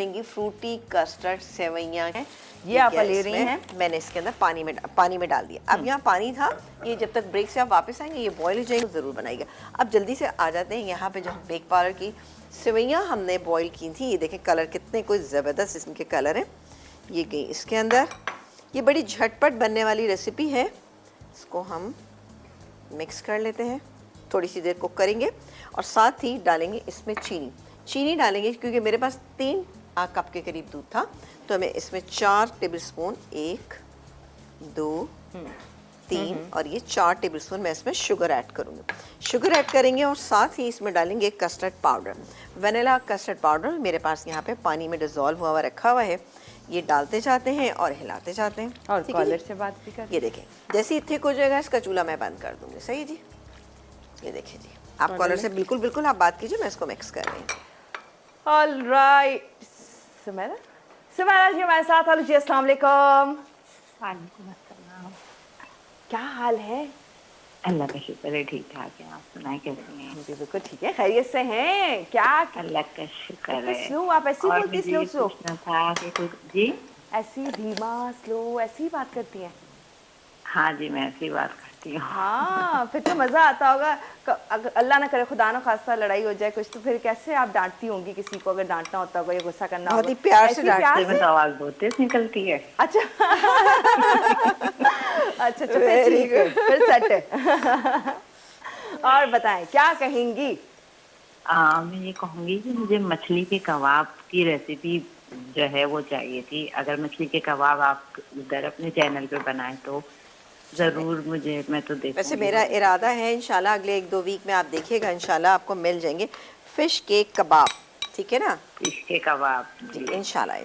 Frooti custard सेवइयाँ हैं, ये आप ले रही हैं। मैंने इसके अंदर पानी में डाल दिया। अब यहाँ पानी था, ये जब तक ब्रेक से आप वापस आएंगे ये बॉईल हो जाएंगे, ज़रूर बनाइएगा। अब जल्दी से आ जाते हैं यहाँ पे जो बेक पाउडर की सेवइयाँ हमने बॉईल की थी। ये देखें कलर कितने कोई ज़बरदस्त इनके कलर हैं। ये गई इसके अंदर। ये बड़ी झटपट बनने वाली रेसिपी है। इसको हम मिक्स कर लेते हैं, थोड़ी सी देर कुक करेंगे और साथ ही डालेंगे इसमें चीनी डालेंगे, क्योंकि मेरे पास 3 कप के करीब दूध था, तो मैं इसमें 4 टेबलस्पून 1 2 3 और ये 4 टेबलस्पून मैं इसमें शुगर ऐड करूँगी। शुगर ऐड करेंगे और साथ ही इसमें डालेंगे custard powder, vanilla custard powder मेरे पास यहाँ पे पानी में डिज़ोल्व हुआ हुआ रखा हुआ है। ये डालते जाते हैं और हिलाते जाते हैं। और कॉलर से बात भी कर, ये देखें जैसे ही थिक हो जाएगा इसका चूल्हा मैं बंद कर दूँगी। सही जी, ये देखिए जी, आप कॉलर से बिल्कुल आप बात कीजिए, मैं इसको मिक्स कर रही हूँ। All right. सुमैरा जी हमारे साथ। हेलो जी, अस्सलाम वालेकुम। वालेकुम अस्सलाम। क्या हाल है? अल्लाह का शुक्र है, ठीक ठाक है। आप सुनाए कैसे हैं? जी बिल्कुल ठीक है, खैरियत से हैं क्या? अल्लाह का शुक्र है। स्लो, आप ऐसी और बोलती, मुझे स्लो ये स्लो, पूछना था कि कुछ जी, ऐसी धीमा स्लो ऐसी बात करती हैं? हाँ जी, मैं ऐसी बात करती हूँ। हाँ, फिर तो मजा आता होगा। अगर अल्लाह ना करे खुदा ना खास्ता लड़ाई हो जाए कुछ, तो फिर कैसे आप डांटती होंगी किसी को? अगर डांटना होता होगा या गुस्सा करना बहुत ही होगा, प्यार से ऐसी डांटते में तो आवाज बहुत तेज निकलती है। अच्छा अच्छा फिर ठीक है, फिर सेट है। और बताएं क्या कहेंगी? मैं ये कहूँगी कि मुझे मछली के कबाब की रेसिपी जो है वो चाहिए थी। अगर मछली के कबाब आप उधर अपने चैनल पे बनाए तो ज़रूर मुझे, मैं तो देखूंगी। वैसे मेरा इरादा है इंशाल्लाह अगले 1-2 वीक में आप देखिएगा, इंशाल्लाह आपको मिल जाएंगे फिश के कबाब, ठीक है ना? फिश के कबाब जी इंशाल्लाह।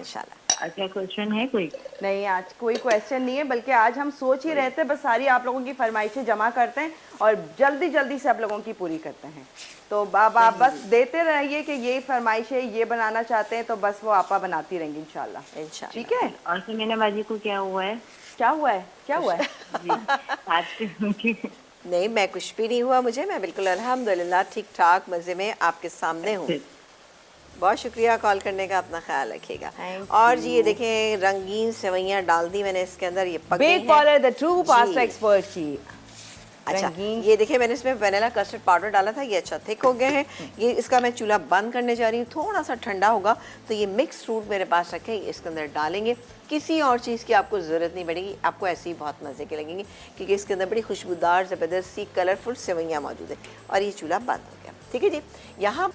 अच्छा, क्वेश्चन है कोई? नहीं, आज कोई क्वेश्चन नहीं है, बल्कि आज हम सोच ही रहते हैं, बस सारी आप लोगों की फरमाइशें जमा करते हैं और जल्दी से आप लोगों की पूरी करते हैं। तो आप बस देते रहिए कि ये फरमाइशें ये बनाना चाहते हैं, तो बस वो आपा बनाती रहेंगी इंशाल्लाह। ठीक है। और सुमीना बाजी को क्या हुआ है? क्या हुआ है? जी, आज नहीं, मैं कुछ भी नहीं हुआ मुझे, मैं बिल्कुल अल्हम्दुलिल्लाह ठीक ठाक मज़े में आपके सामने हूँ। बहुत शुक्रिया कॉल करने का, अपना ख्याल रखिएगा। और जी ये देखें रंगीन सेवइयाँ डाल दी मैंने इसके अंदर, ये पक गई हैं। Bake powder the true pasta expert की। अच्छा, ये देखिए मैंने इसमें वनीला कस्टर्ड पाउडर डाला था, ये अच्छा थिक हो गए हैं। ये इसका मैं चूल्हा बंद करने जा रही हूँ, थोड़ा सा ठंडा होगा तो ये मिक्स फ्रूट मेरे पास रखे इसके अंदर डालेंगे। किसी और चीज़ की आपको ज़रूरत नहीं पड़ेगी, आपको ऐसे ही बहुत मज़े के लगेंगे, क्योंकि इसके अंदर बड़ी खुशबूदार ज़बरदस्त सी कलरफुल सेवइयाँ मौजूद है। और ये चूल्हा बंद हो गया, ठीक है जी। यहाँ